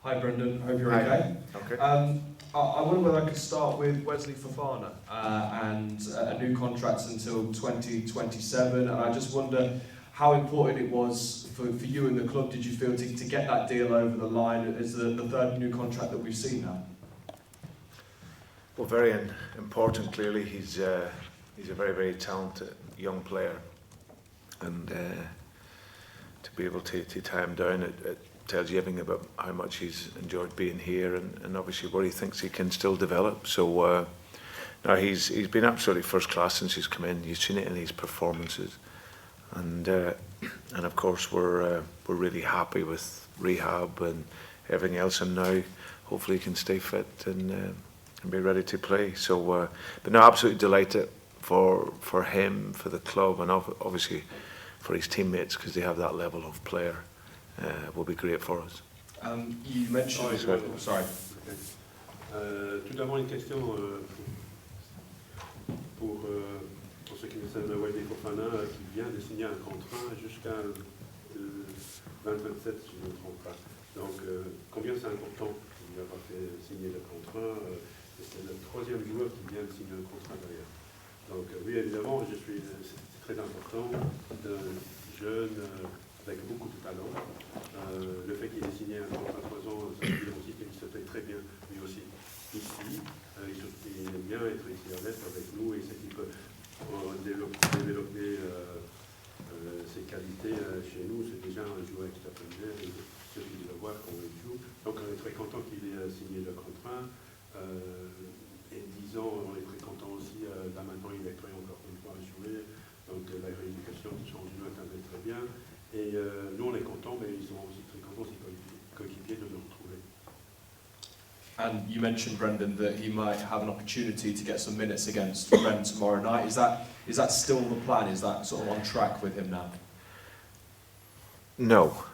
Hi Brendan, hope you're Hi. okay. Okay. I wonder whether I could start with Wesley Fofana and a new contract until 2027, and I just wonder how important it was for you and the club, did you feel, to get that deal over the line as the third new contract that we've seen now? Well, very important. Clearly, he's a very, very talented young player, and to be able to tie him down, it tells you everything about how much he's enjoyed being here, and obviously where he thinks he can still develop. So now he's been absolutely first class since he's come in. You've seen it in his performances, and of course we're really happy with rehab and everything else, and now hopefully he can stay fit and be ready to play. So, but no, absolutely delighted for him, for the club, and obviously for his teammates, because they have that level of player. Will be great for us. You mentioned... sorry. Tout d'abord une question pour ce qui concerne Wesley Fofana qui vient de signer un contrat jusqu'à 2027 si je ne me trompe pas. Donc combien c'est important qu'il n'a pas fait signer le contrat, c'est le troisième joueur qui vient de signer un contrat d'ailleurs. Donc oui, évidemment, c'est très important d'un jeune avec beaucoup de talent. Le fait qu'il ait signé un contrat de 3 ans, ça veut dire aussi qu'il se fait très bien lui aussi ici. Il aime bien être ici à l'Est avec nous et qu'il peut développer ses qualités chez nous. C'est déjà un joueur extraordinaire et il suffit de le voir quand il joue. Donc on est très content qu'il ait signé le contrat. Et 10 ans, on est très content aussi. Là maintenant, il est prêt encore une fois à jouer. Donc la rééducation de son jeu est très bien. Et nous, on est contents, mais ils sont aussi très contents, ces coéquipiers, de nous retrouver. And you mentioned, Brendan, that he might have an opportunity to get some minutes against Rennes tomorrow night. Is that still the plan? Is that sort of on track with him now? No,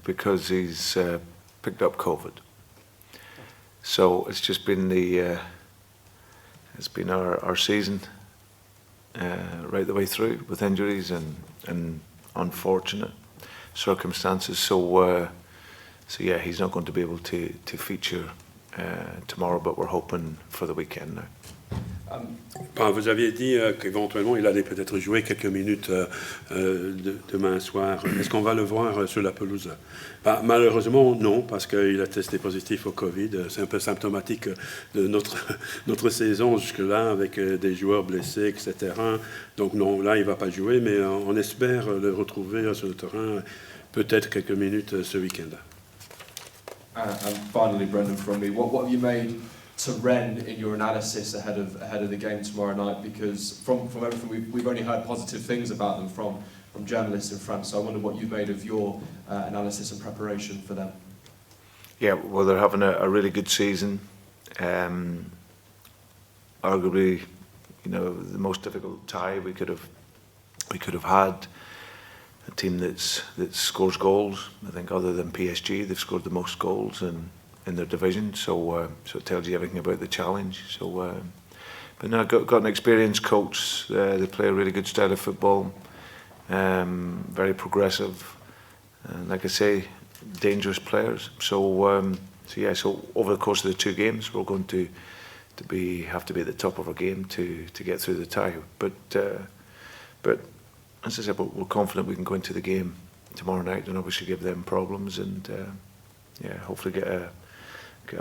because he's picked up COVID. So it's just been our season right the way through with injuries and unfortunate circumstances. So yeah, he's not going to be able to feature tomorrow, but we're hoping for the weekend now. Vous aviez dit qu'éventuellement il allait peut-être jouer quelques minutes demain soir. Est-ce qu'on va le voir sur la pelouse? Malheureusement non, parce qu'il a testé positif au Covid. C'est un peu symptomatique de notre saison jusque-là, avec des joueurs blessés, etc. Donc non, là il ne va pas jouer, mais on espère le retrouver sur le terrain peut-être quelques minutes ce week-end. And finally, Brendan, from me, what have you made to Rennes in your analysis ahead of the game tomorrow night? Because from everything we've only heard positive things about them from journalists in France. So I wonder what you've made of your analysis and preparation for them. Yeah, well, they're having a really good season. Arguably, the most difficult tie we could have had. A team that scores goals. I think other than PSG, they've scored the most goals in their division. So it tells you everything about the challenge. So, but no, got an experienced coach. They play a really good style of football. Very progressive. Like I say, dangerous players. So yeah. So over the course of the 2 games, we're going to have to be at the top of our game to get through the tie. But as I said, we're confident we can go into the game tomorrow night and obviously give them problems and hopefully get a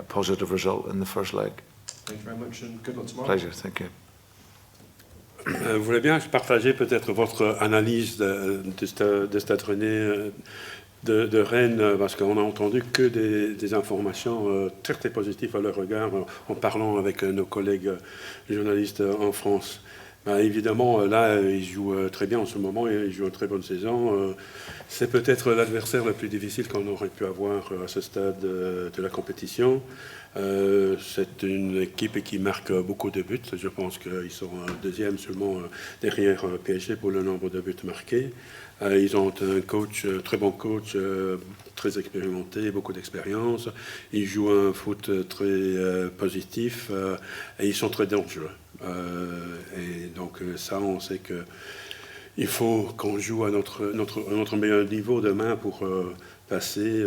positive result in the first leg. Thank you very much and good luck tomorrow. Pleasure, thank you. Vous voulez bien partager peut-être votre analyse de cette Rennes de Rennes, parce qu'on n'a entendu que des informations très très positives à leur regard en parlant avec nos collègues journalistes en France. Évidemment, là, ils jouent très bien en ce moment et ils jouent une très bonne saison. C'est peut-être l'adversaire le plus difficile qu'on aurait pu avoir à ce stade de la compétition. C'est une équipe qui marque beaucoup de buts. Je pense qu'ils sont deuxième seulement derrière PSG pour le nombre de buts marqués. Ils ont un coach, très bon coach, très expérimenté, beaucoup d'expérience. Ils jouent un foot très positif et ils sont très dangereux. Et donc ça, on sait que il faut qu'on joue à notre meilleur niveau demain pour passé.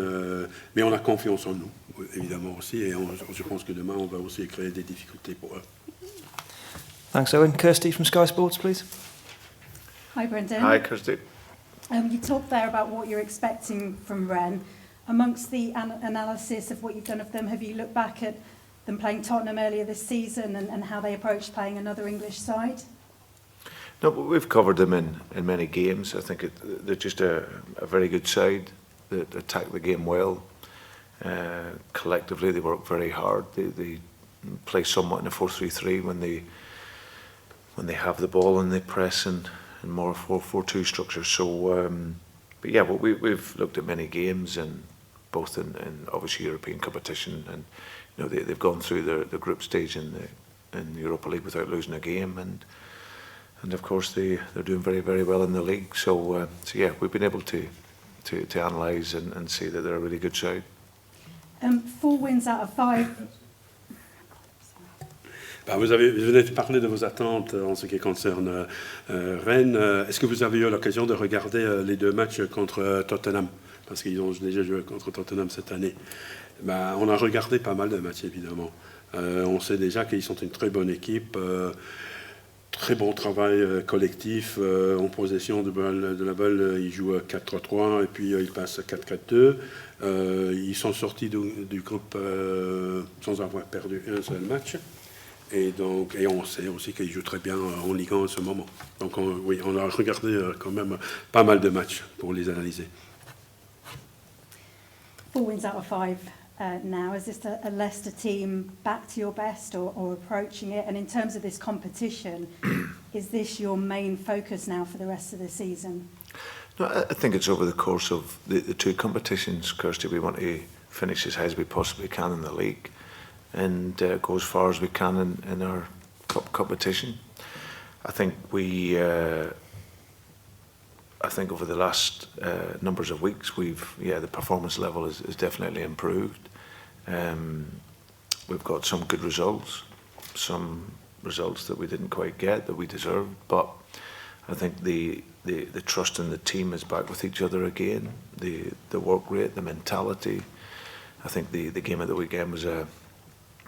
Mais on a confiance en nous, évidemment aussi, et je pense que demain, on va aussi créer des difficultés pour eux. Thanks, Owen. Kirsty from Sky Sports, please. Hi, Brendan. Hi, Kirsty. You talked there about what you're expecting from Rennes. Amongst the analysis of what you've done of them, have you looked back at them playing Tottenham earlier this season and how they approached playing another English side? No, but we've covered them in many games. I think they're just a very good side that attack the game well. Collectively, they work very hard. They play somewhat in a 4-3-3 when they have the ball and they press in more 4-4-2 structure. So, but yeah, well, we've looked at many games, and both in obviously European competition, and you know they've gone through the group stage in the Europa League without losing a game, and of course they're doing very, very well in the league. So yeah, we've been able to analyse and see that they're a really good side. 4 wins out of 5. Vous venez de parler de vos attentes en ce qui concerne Rennes. Est-ce que vous avez eu l'occasion de regarder les 2 matchs contre Tottenham? Parce qu'ils ont déjà joué contre Tottenham cette année. On a regardé pas mal de matchs, évidemment. On sait déjà qu'ils sont une très bonne équipe, très bon travail collectif. En possession de la balle, ils jouent 4-3-3 et puis ils passent 4-4-2. Ils sont sortis du groupe sans avoir perdu un seul match. Et on sait aussi qu'ils jouent très bien en Ligue 1 en ce moment. Donc oui, on a regardé quand même pas mal de matchs pour les analyser. 4 wins out of 5 now. Is this a Leicester team back to your best or approaching it? And in terms of this competition, is this your main focus now for the rest of the season? No, I think it's over the course of the 2 competitions, Kirsty. We want to finish as high as we possibly can in the league, and go as far as we can in our cup competition. I think I think over the last numbers of weeks, the performance level is definitely improved. We've got some good results, some results that we didn't quite get that we deserved, but I think the trust in the team is back with each other again. The work rate, the mentality. I think the game of the weekend was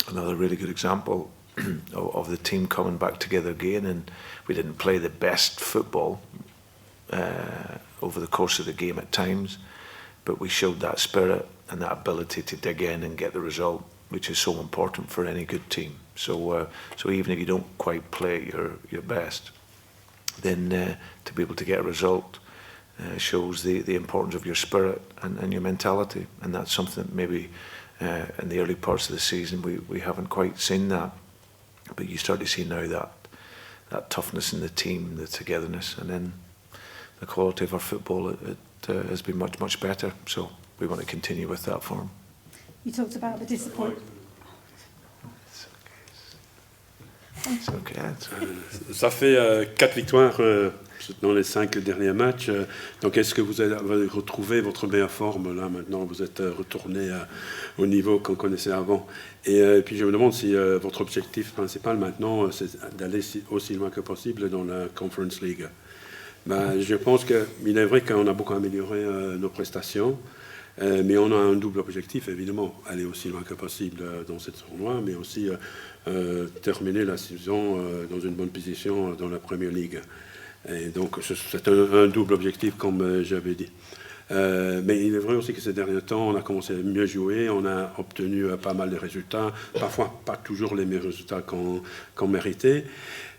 another really good example of the team coming back together again, and we didn't play the best football over the course of the game at times, but we showed that spirit and that ability to dig in and get the result, which is so important for any good team. So even if you don't quite play your best, then to be able to get a result shows the importance of your spirit and your mentality, and that's something that maybe in the early parts of the season we haven't quite seen that, but you start to see now that toughness in the team, the togetherness, and then the quality of our football it has been much, much better. So we want to continue with that form. You talked about the disappointment. It's okay. Ça fait 4 victoires dans les 5 derniers matchs. Donc est-ce que vous avez retrouvé votre meilleure forme là maintenant? Vous êtes retourné au niveau qu'on connaissait avant. Et puis je me demande si votre objectif principal maintenant, c'est d'aller aussi loin que possible dans la Conference League. Je pense qu'il est vrai qu'on a beaucoup amélioré nos prestations, mais on a un double objectif, évidemment, aller aussi loin que possible dans cette tournoi, mais aussi terminer la saison dans une bonne position dans la Premier League. Et donc c'est un double objectif, comme j'avais dit. Mais il est vrai aussi que ces derniers temps, on a commencé à mieux jouer, on a obtenu pas mal de résultats, parfois pas toujours les meilleurs résultats qu'on méritait.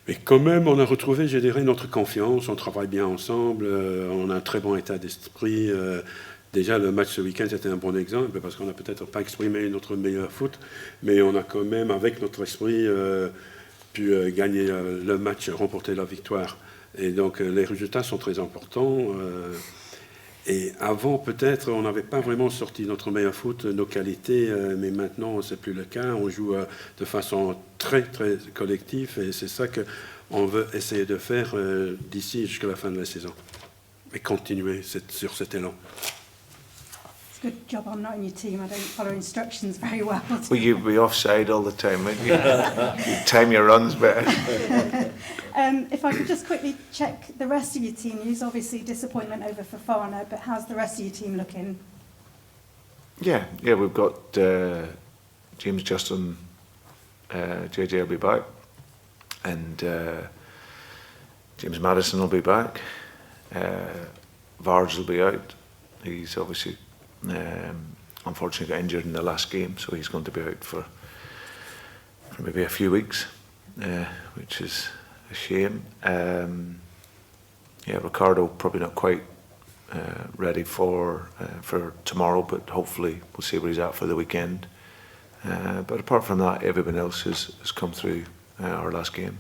Mais quand même, on a retrouvé, je dirais, notre confiance, on travaille bien ensemble, on a un très bon état d'esprit. Déjà, le match ce week-end, c'était un bon exemple, parce qu'on n'a peut-être pas exprimé notre meilleur foot, mais on a quand même, avec notre esprit, pu gagner le match, remporter la victoire. Et donc, les résultats sont très importants. Et avant, peut-être, on n'avait pas vraiment sorti notre meilleur foot, nos qualités, mais maintenant, ce n'est plus le cas. On joue de façon très, très collective, et c'est ça qu'on veut essayer de faire d'ici jusqu'à la fin de la saison. Et continuer sur cet élan. It's a good job I'm not in your team. I don't follow instructions very well. Well, you'd be offside all the time, wouldn't you? You'd time your runs better. If I could just quickly check the rest of your team. There's obviously disappointment over Fofana, but how's the rest of your team looking? Yeah, we've got James Justin, JJ will be back, and James Madison will be back. Vars will be out. He's obviously unfortunately got injured in the last game, so he's going to be out for maybe a few weeks, which is a shame. Ricardo probably not quite ready for tomorrow, but hopefully we'll see where he's at for the weekend. But apart from that, everyone else has come through our last game.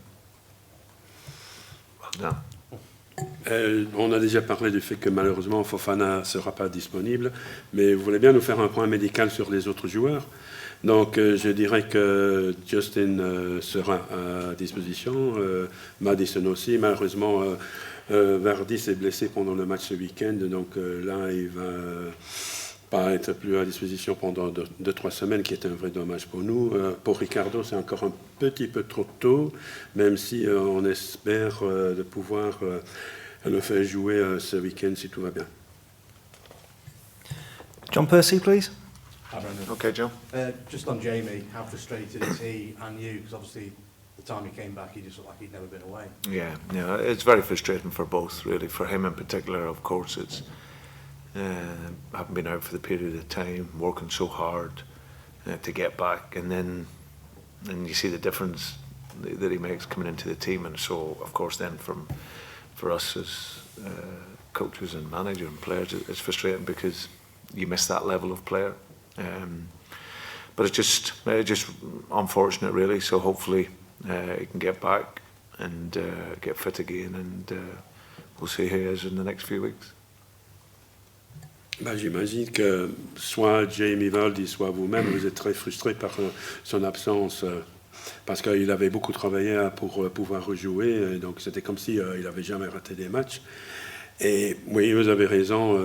Well done. On a déjà parlé du fait que malheureusement Fofana ne sera pas disponible, mais vous voulez bien nous faire un point médical sur les autres joueurs. Donc je dirais que Justin sera à disposition, Madison aussi. Malheureusement, Vardy s'est blessé pendant le match ce week-end, donc là il va pas être plus à disposition pendant 2-3 semaines, qui est un vrai dommage pour nous. Pour Ricardo, c'est encore un petit peu trop tôt, même si on espère de pouvoir le faire jouer ce week-end si tout va bien. John Percy, please. Hi, Brendan. Okay, Joe. Just on Jamie, how frustrated is he and you? Because obviously the time he came back, he just looked like he'd never been away. Yeah, it's very frustrating for both, really. For him in particular, of course, it's having been out for the period of time, working so hard to get back, and then you see the difference that he makes coming into the team, and so of course then for us as coaches and manager and players, it's frustrating because you miss that level of player. But it's just unfortunate, really. So hopefully he can get back and get fit again, and we'll see who he is in the next few weeks. J'imagine que soit Jamie Vardy, soit vous-même, vous êtes très frustré par son absence, parce qu'il avait beaucoup travaillé pour pouvoir rejouer, et donc c'était comme si il n'avait jamais raté des matchs. Et oui, vous avez raison,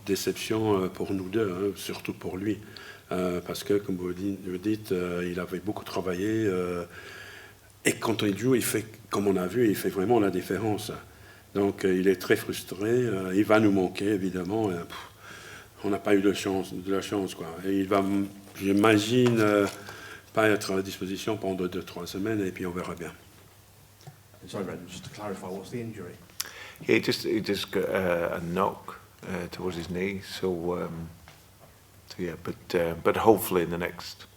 déception pour nous deux, hein, surtout pour lui, parce que, comme vous dites, il avait beaucoup travaillé, et quand il joue, il fait, comme on a vu, il fait vraiment la différence. Donc il est très frustré, il va nous manquer évidemment, on n'a pas eu de la chance quoi. Et il va, j'imagine, pas être à disposition pendant 2-3 semaines, et puis on verra bien. Sorry, Brendan, just to clarify, what's the injury? He just got a knock towards his knee, so yeah, but hopefully in the next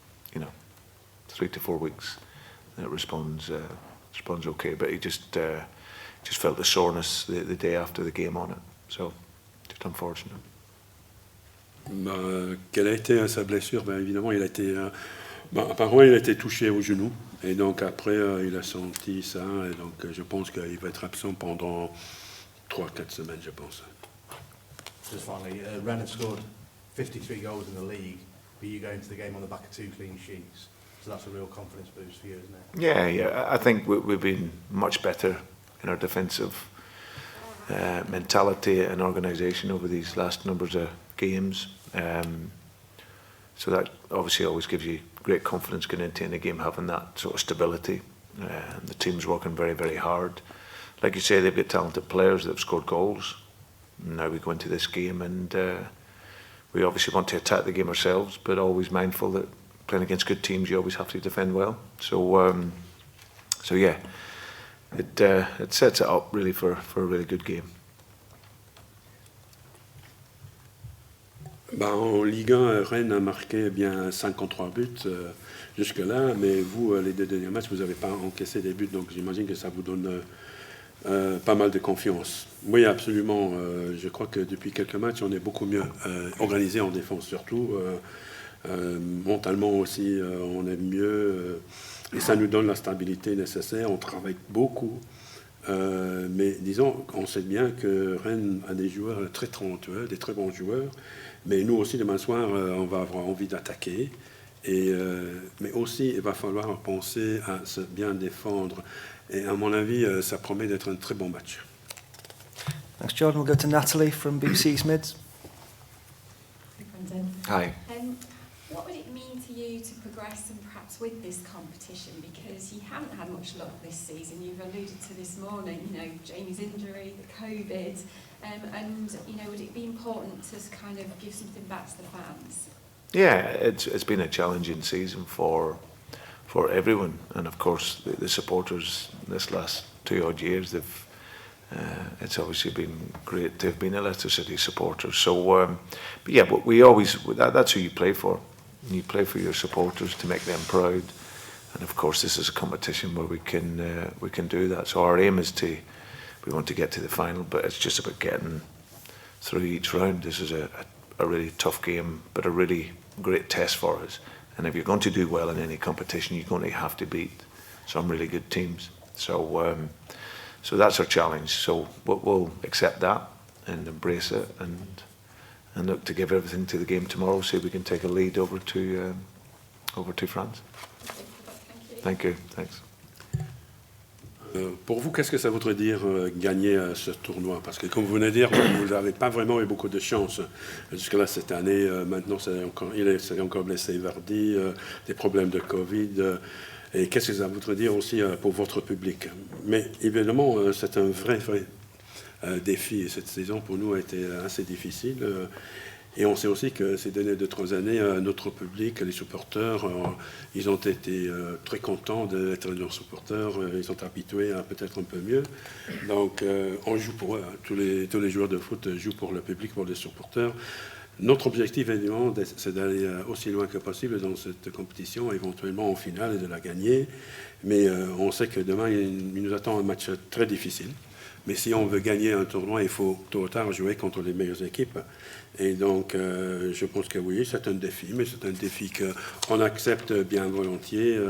3 to 4 weeks it responds okay. But he just felt the soreness the day after the game on it, so just unfortunate. Quelle a été sa blessure? Évidemment, il a été, apparemment, il a été touché au genou, et donc après, il a senti ça, et donc je pense qu'il va être absent pendant 3-4 semaines, je pense. Just finally, Rennes have scored 53 goals in the league, but you go into the game on the back of 2 clean sheets, so that's a real confidence boost for you, isn't it? Yeah, I think we've been much better in our defensive mentality and organisation over these last numbers of games. So that obviously always gives you great confidence going into any game, having that sort of stability. The team's working very, very hard. Like you say, they've got talented players that have scored goals. Now we go into this game, and we obviously want to attack the game ourselves, but always mindful that playing against good teams, you always have to defend well. So yeah, it sets it up really for a really good game. En Ligue 1, Rennes a marqué bien 53 buts jusque-là, mais vous, les 2 derniers matchs, vous n'avez pas encaissé des buts, donc j'imagine que ça vous donne pas mal de confiance. Oui, absolument. Je crois que depuis quelques matchs, on est beaucoup mieux organisé en défense, surtout. Mentalement aussi, on est mieux, et ça nous donne la stabilité nécessaire. On travaille beaucoup. Mais disons, on sait bien que Rennes a des joueurs très talentueux, des très bons joueurs. Mais nous aussi, demain soir, on va avoir envie d'attaquer. Mais aussi, il va falloir penser à se bien défendre. Et à mon avis, ça promet d'être un très bon match. Thanks, John. We'll go to Natalie from BBC East Mids. Brendan. Hi. What would it mean to you to progress and perhaps win this competition? Because you haven't had much luck this season. You've alluded to this morning, you know, Jamie's injury, the COVID, and, you know, would it be important to kind of give something back to the fans? Yeah, it's been a challenging season for everyone, and of course the supporters this last 2 odd years. They've it's obviously been great to have been a Leicester City supporter. So, but yeah, but we always that's who you play for. You play for your supporters to make them proud, and of course this is a competition where we can do that. So our aim is we want to get to the final, but it's just about getting through each round. This is a really tough game, but a really great test for us. And if you're going to do well in any competition, you're going to have to beat some really good teams. So, so that's our challenge. So we'll accept that and embrace it, and look to give everything to the game tomorrow, so we can take a lead over to France. Thank you. Thanks. Pour vous, qu'est-ce que ça voudrait dire gagner ce tournoi? Parce que comme vous venez de dire, vous n'avez pas vraiment eu beaucoup de chance jusque-là cette année. Maintenant, il s'est encore blessé Vardy, des problèmes de Covid. Et qu'est-ce que ça voudrait dire aussi pour votre public? Mais évidemment, c'est un vrai défi. Cette saison, pour nous, a été assez difficile. Et on sait aussi que ces dernières 2-3 années, notre public, les supporters, ils ont été très contents d'être nos supporters. Ils sont habitués à peut-être un peu mieux. Donc, on joue pour eux. Tous les joueurs de foot jouent pour le public, pour les supporters. Notre objectif, évidemment, c'est d'aller aussi loin que possible dans cette compétition, éventuellement en finale, et de la gagner. Mais on sait que demain, il nous attend un match très difficile. Mais si on veut gagner un tournoi, il faut tôt ou tard jouer contre les meilleures équipes. Et donc, je pense que oui, c'est un défi, mais c'est un défi qu'on accepte bien volontiers.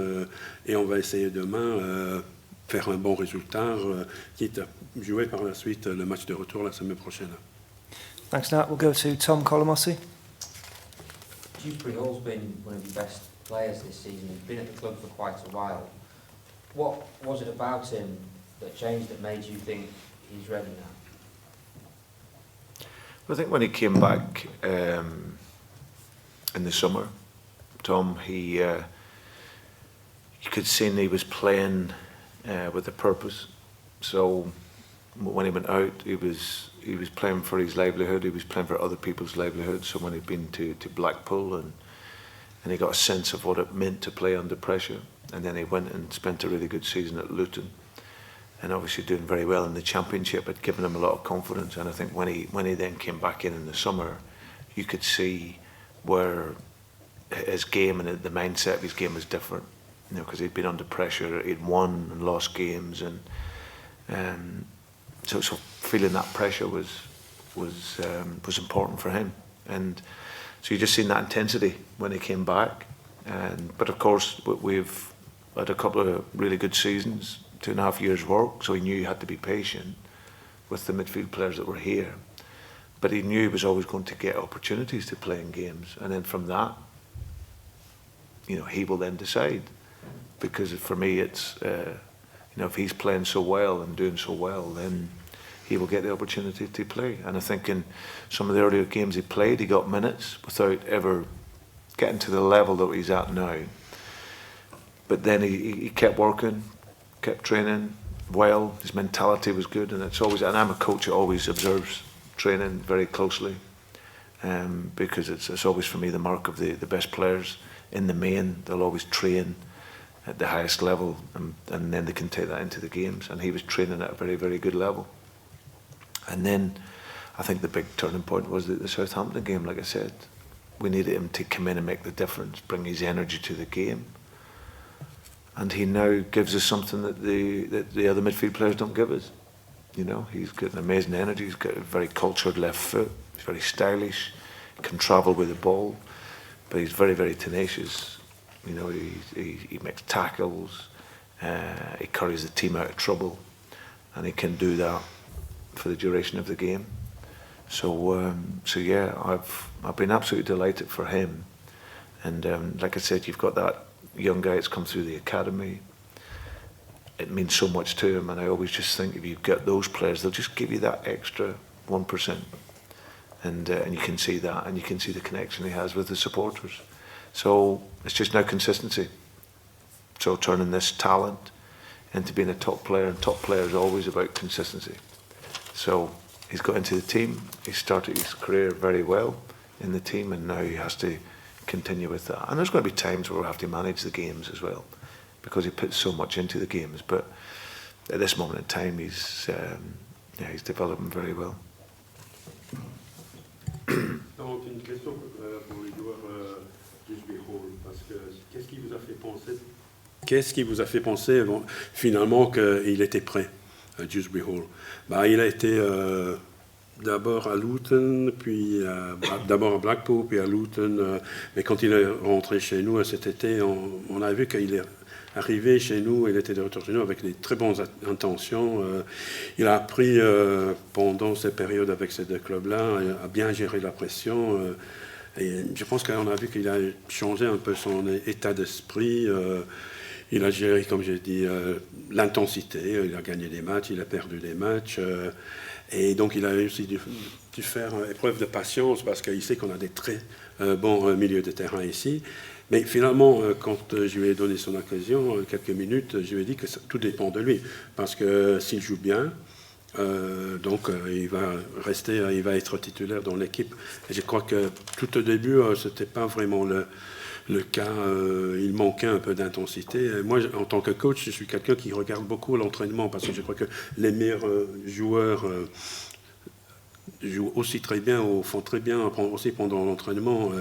Et on va essayer demain faire un bon résultat, quitte à jouer par la suite le match de retour la semaine prochaine. Thanks, Nat. We'll go to Tom Colomossi. Dewsbury Hall's been one of your best players this season. He's been at the club for quite a while. What was it about him that changed, that made you think he's ready now? I think when he came back in the summer, Tom, you could see he was playing with a purpose. So when he went out, he was playing for his livelihood. He was playing for other people's livelihood. So when he'd been to Blackpool and he got a sense of what it meant to play under pressure, and then he went and spent a really good season at Luton, and obviously doing very well in the Championship, had given him a lot of confidence. And I think when he then came back in the summer, you could see where his game and the mindset of his game was different. You know, because he'd been under pressure, he'd won and lost games, and so feeling that pressure was important for him. And so you just seen that intensity when he came back. But of course, we've had a couple of really good seasons. 2.5 years' work, so he knew he had to be patient with the midfield players that were here. But he knew he was always going to get opportunities to play in games, and then from that, you know, he will then decide. Because for me, it's you know, if he's playing so well and doing so well, then he will get the opportunity to play. And I think in some of the earlier games he played, he got minutes without ever getting to the level that he's at now. But then he kept working, kept training well. His mentality was good, and and I'm a coach who always observes training very closely, because it's always for me the mark of the best players. In the main, they'll always train at the highest level, and then they can take that into the games. And he was training at a very, very good level. And then I think the big turning point was the Southampton game. Like I said, we needed him to come in and make the difference, bring his energy to the game. And he now gives us something that the other midfield players don't give us. You know, he's got an amazing energy. He's got a very cultured left foot. He's very stylish. Can travel with the ball, but he's very, very tenacious. You know, he makes tackles. He carries the team out of trouble, and he can do that for the duration of the game. So yeah, I've been absolutely delighted for him. And like I said, you've got that young guy that's come through the academy. It means so much to him, and I always just think if you've got those players, they'll just give you that extra 1%, and you can see that, and you can see the connection he has with the supporters. So it's just now consistency. So turning this talent into being a top player, and top player is always about consistency. So he's got into the team, he started his career very well in the team, and now he has to continue with that. And there's going to be times where we'll have to manage the games as well, because he puts so much into the games. But at this moment in time, he's developing very well. Donc une question pour les joueurs du Hall, parce que qu'est-ce qui vous a fait penser finalement qu'il était prêt, Dewsbury Hall? Il a été d'abord à Luton, puis d'abord à Blackpool, puis à Luton. Mais quand il est rentré chez nous cet été, on a vu qu'il est arrivé chez nous, il était de retour chez nous avec des très bonnes intentions. Il a appris pendant ces périodes avec ces deux clubs-là à bien gérer la pression. Et je pense qu'on a vu qu'il a changé un peu son état d'esprit. Il a géré, comme j'ai dit, l'intensité. Il a gagné des matchs, il a perdu des matchs. Et donc il a aussi dû faire épreuve de patience, parce qu'il sait qu'on a des très bons milieux de terrain ici. Mais finalement, quand je lui ai donné son occasion, quelques minutes, je lui ai dit que tout dépend de lui. Parce que s'il joue bien, il va rester, il va être titulaire dans l'équipe. Et je crois que tout au début, ce n'était pas vraiment le cas. Il manquait un peu d'intensité. Moi, en tant que coach, je suis quelqu'un qui regarde beaucoup l'entraînement, parce que je crois que les meilleurs joueurs jouent aussi très bien, ou font très bien aussi pendant l'entraînement,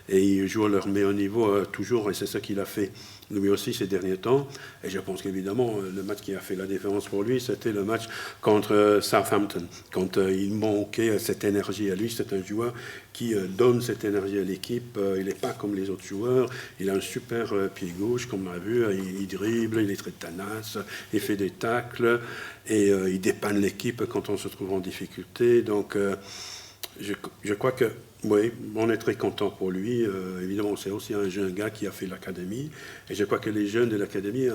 et ils jouent à leur meilleur niveau toujours, et c'est ça qu'il a fait lui aussi ces derniers temps. Et je pense qu'évidemment, le match qui a fait la différence pour lui, c'était le match contre Southampton, quand il manquait cette énergie à lui. C'est un joueur qui donne cette énergie à l'équipe. Il n'est pas comme les autres joueurs. Il a un super pied gauche, comme on l'a vu. Il dribble, il est très tenace, il fait des tacles, et il dépanne l'équipe quand on se trouve en difficulté. Donc, je crois que oui, on est très content pour lui. Évidemment, c'est aussi un jeune gars qui a fait l'académie. Et je crois que les jeunes de l'académie,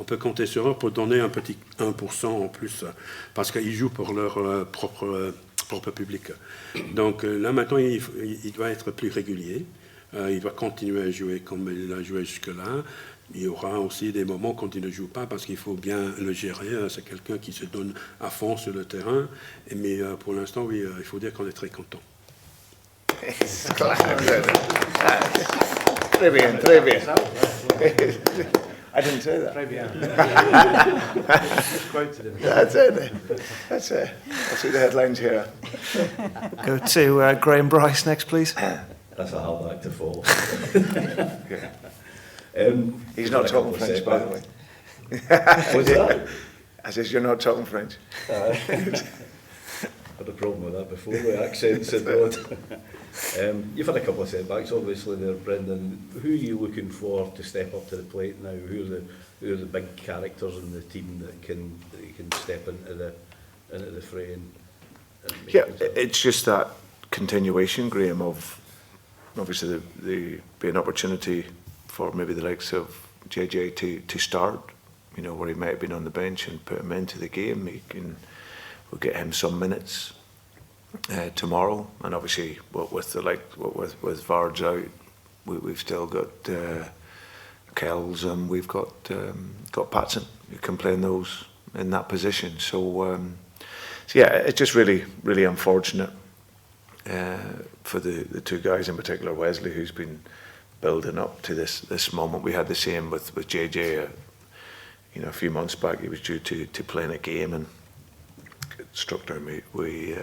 on peut compter sur eux pour donner un petit 1% en plus, parce qu'ils jouent pour leur propre public. Donc là, maintenant, il doit être plus régulier. Il doit continuer à jouer comme il a joué jusque-là. Il y aura aussi des moments quand il ne joue pas, parce qu'il faut bien le gérer. C'est quelqu'un qui se donne à fond sur le terrain. Mais pour l'instant, oui, il faut dire qu'on est très content. Très bien, très bien. I didn't say that. Très bien. That's it. I'll see the headlines here. Go to Graham Bryce next, please. That's a hard act to follow. He's not talking French, by the way. What's that? I says, you're not talking French. Had a problem with that before, with accents abroad. You've had a couple of setbacks, obviously, there, Brendan. Who are you looking for to step up to the plate now? Who are the big characters in the team that you can step into the fray and make it's just that continuation, Graham, of obviously the be an opportunity for maybe the likes of JJ to start, where he might have been on the bench, and put him into the game. We'll get him some minutes tomorrow, and obviously with Vards out, we've still got Kells, and we've got Patson who can play in that position. So yeah, it's just really, really unfortunate for the two guys, in particular Wesley, who's been building up to this moment. We had the same with JJ. A few months back, he was due to play in a game, and struck down with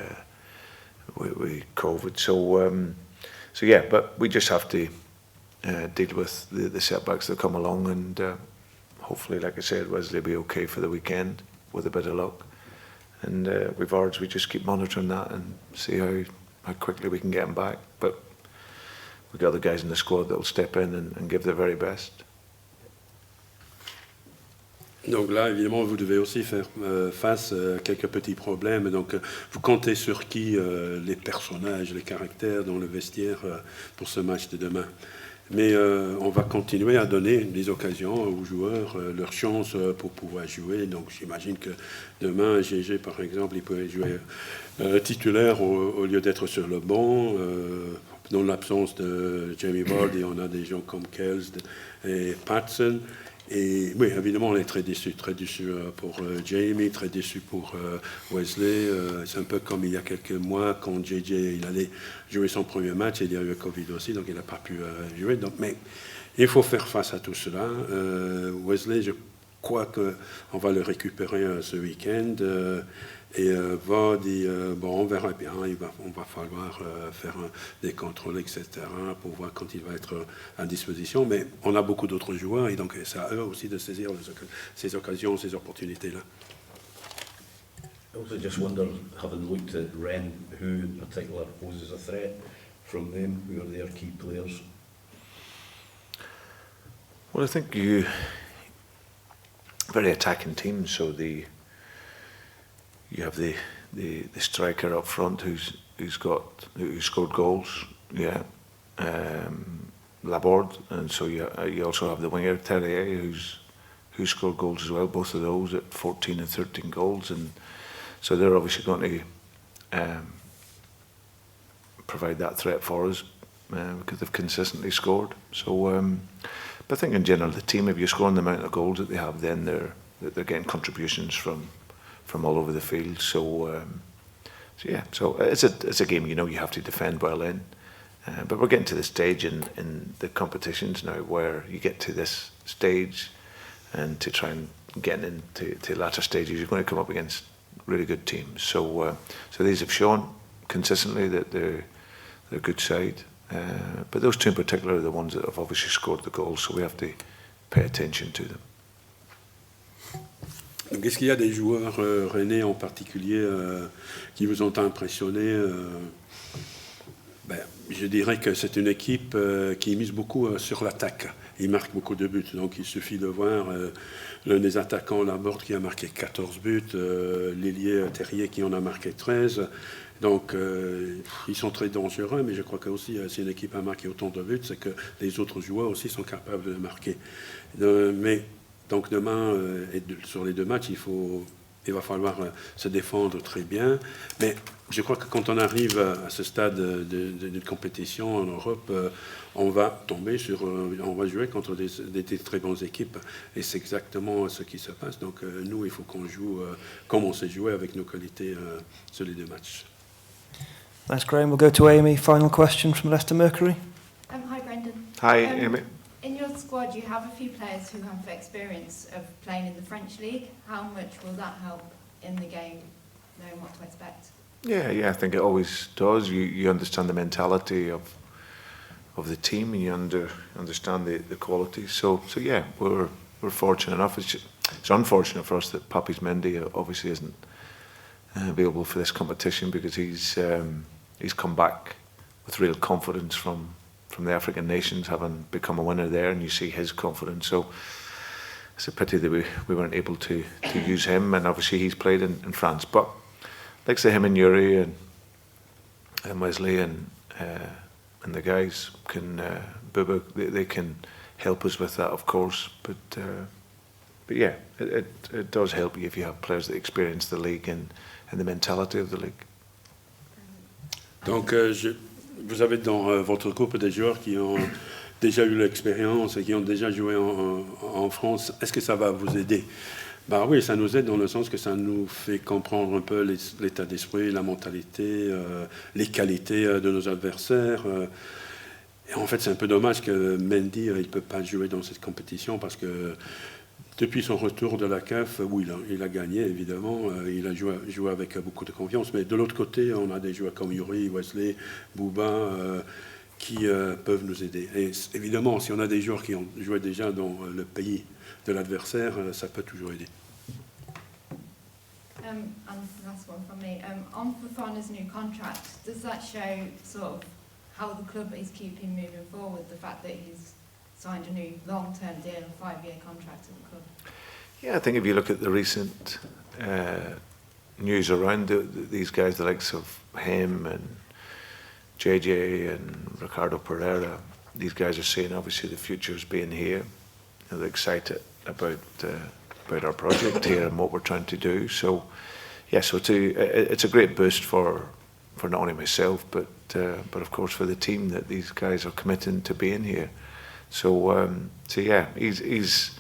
COVID. So yeah, but we just have to deal with the setbacks that come along, and hopefully, like I said, Wesley will be okay for the weekend with a bit of luck. And with Vards, we just keep monitoring that and see how quickly we can get him back. But we've got other guys in the squad that will step in and give their very best. Donc là, évidemment, vous devez aussi faire face à quelques petits problèmes. Donc, vous comptez sur qui, les personnages, les caractères dans le vestiaire pour ce match de demain. Mais on va continuer à donner des occasions aux joueurs, leur chance pour pouvoir jouer. Donc, j'imagine que demain, GG, par exemple, il pourrait jouer titulaire au lieu d'être sur le banc. dans l'absence de Jamie Vardy, on a des gens comme Kells et Patson. Et oui, évidemment, on est très déçus pour Jamie, très déçus pour Wesley. C'est un peu comme il y a quelques mois, quand JJ il allait jouer son premier match, il y a eu le Covid aussi, donc il n'a pas pu jouer. Donc, mais il faut faire face à tout cela. Wesley, je crois qu'on va le récupérer ce week-end. Et Vardy, bon, on verra bien. On va falloir faire des contrôles, etc., pour voir quand il va être à disposition. Mais on a beaucoup d'autres joueurs, et donc c'est à eux aussi de saisir ces occasions, ces opportunités-là. I also just wonder, having looked at Rennes, who in particular poses a threat from them, who are their key players? Well, I think very attacking team, so you have the striker up front who scored goals, yeah, Laborde, and so you also have the winger Terrier who scored goals as well. Both of those at 14 and 13 goals, and so they're obviously going to provide that threat for us because they've consistently scored. So, but I think in general the team, if you're scoring the amount of goals that they have, then they're getting contributions from all over the field. So yeah, so it's a game you have to defend well in. But we're getting to the stage in the competitions now where you get to this stage, and to try and get into latter stages, you're going to come up against really good teams. So these have shown consistently that they're a good side. But those two in particular are the ones that have obviously scored the goals, so we have to pay attention to them. Donc, est-ce qu'il y a des joueurs rennais en particulier qui vous ont impressionné? Je dirais que c'est une équipe qui mise beaucoup sur l'attaque. Ils marquent beaucoup de buts. Donc il suffit de voir l'un des attaquants, Laborde, qui a marqué 14 buts, l'ailier Terrier qui en a marqué 13. Donc ils sont très dangereux, mais je crois que aussi si une équipe a marqué autant de buts, c'est que les autres joueurs aussi sont capables de marquer. Donc demain, sur les deux matchs, il va falloir se défendre très bien. Mais je crois que quand on arrive à ce stade d'une compétition en Europe, on va jouer contre des très bonnes équipes. Et c'est exactement ce qui se passe. Donc nous, il faut qu'on joue comme on sait jouer, avec nos qualités sur les deux matchs. Thanks, Graham. We'll go to Amy. Final question from Leicester Mercury. Hi, Brendan. Hi, Amy. In your squad, you have a few players who have experience of playing in the French league. How much will that help in the game, knowing what to expect? Yeah, I think it always does. You understand the mentality of the team, and you understand the quality. So yeah, we're fortunate enough. It's unfortunate for us that Papis Mendy obviously isn't available for this competition, because he's come back with real confidence from the African nations, having become a winner there, and you see his confidence. So it's a pity that we weren't able to use him, and obviously he's played in France. But like say him and Yuri and Wesley and the guys can Bubba, they can help us with that, of course. But yeah, it does help you if you have players that experience the league and the mentality of the league. Donc vous avez dans votre groupe des joueurs qui ont déjà eu l'expérience et qui ont déjà joué en France. Est-ce que ça va vous aider? Oui, ça nous aide dans le sens que ça nous fait comprendre un peu l'état d'esprit, la mentalité, les qualités de nos adversaires. Et en fait, c'est un peu dommage que Mendy il ne peut pas jouer dans cette compétition, parce que depuis son retour de la CAF, où il a gagné, évidemment, il a joué avec beaucoup de confiance. Mais de l'autre côté, on a des joueurs comme Yuri, Wesley, Bouba, qui peuvent nous aider. Et évidemment, si on a des joueurs qui ont joué déjà dans le pays de l'adversaire, ça peut toujours aider. And last one from me. On Fofana's new contract, does that show sort of how the club is keeping moving forward, the fact that he's signed a new long-term deal, a 5-year contract at the club? Yeah, I think if you look at the recent news around these guys, the likes of him and JJ and Ricardo Pereira, these guys are saying obviously the future's being here. They're excited about our project here and what we're trying to do. So yeah, so it's a great boost for not only myself but of course for the team that these guys are committing to being here. So yeah, he's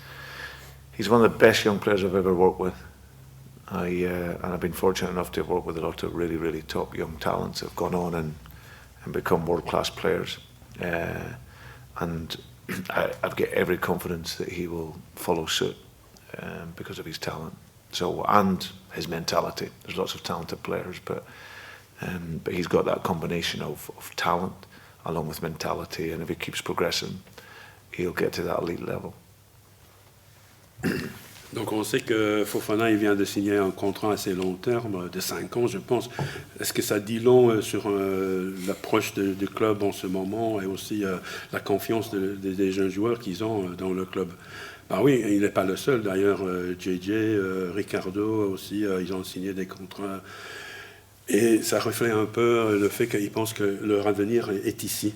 one of the best young players I've ever worked with. And I've been fortunate enough to have worked with a lot of really, really top young talents that have gone on and become world-class players. And I've got every confidence that he will follow suit because of his talent. So, and his mentality. There's lots of talented players, but he's got that combination of talent along with mentality, and if he keeps progressing, he'll get to that elite level. Donc on sait que Fofana il vient de signer un contrat assez long terme, de 5 ans je pense. Est-ce que ça dit long sur l'approche du club en ce moment et aussi la confiance des jeunes joueurs qu'ils ont dans le club? Bah oui, il n'est pas le seul d'ailleurs, JJ, Ricardo aussi, ils ont signé des contrats. Et ça reflète un peu le fait qu'ils pensent que leur avenir est ici,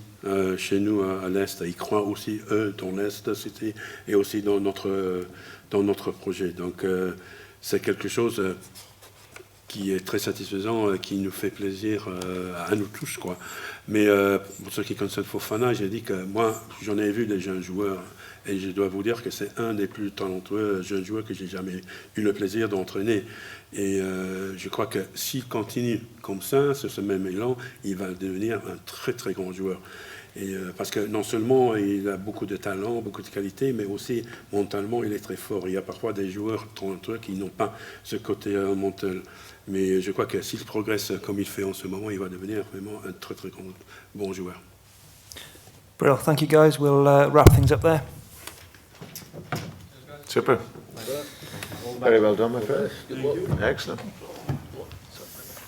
chez nous à l'Est. Ils croient aussi, eux, dans l'Est City et aussi dans notre projet. Donc c'est quelque chose qui est très satisfaisant, qui nous fait plaisir à nous tous, quoi. Mais pour ce qui concerne Fofana, j'ai dit que moi, j'en ai vu des jeunes joueurs et je dois vous dire que c'est un des plus talentueux jeunes joueurs que j'ai jamais eu le plaisir d'entraîner. Et je crois que s'il continue comme ça, sur ce même élan, il va devenir un très très grand joueur. Et, parce que non seulement il a beaucoup de talent, beaucoup de qualité, mais aussi mentalement il est très fort. Il y a parfois des joueurs talentueux qui n'ont pas ce côté mental. Mais je crois que s'il progresse comme il fait en ce moment, il va devenir vraiment un très très bon joueur. Brill, thank you guys. We'll wrap things up there. Super. Very well done, my friend. Excellent.